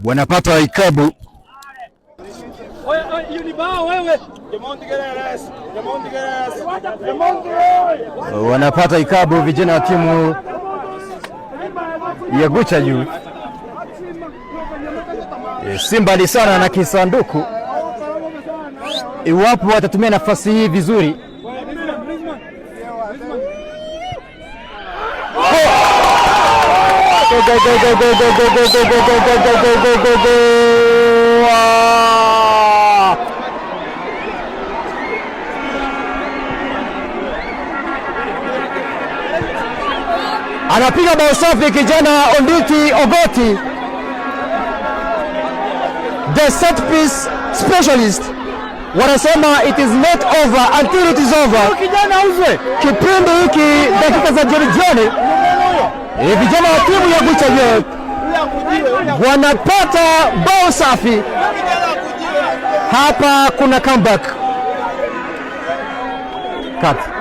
Wanapata ikabu. Wanapata ikabu vijana wa timu ya Gucha Youth. Si mbali sana na kisanduku iwapo watatumia nafasi hii vizuri. Anapiga bao safi kijana Onditi Ogoti, the set piece specialist. Wanasema it is not over until it is over. Kijana uzwe kipindi hiki dakika za jioni. Vijana wa timu ya Gucha Youth wanapata bao safi. Hapa kuna comeback. Cut.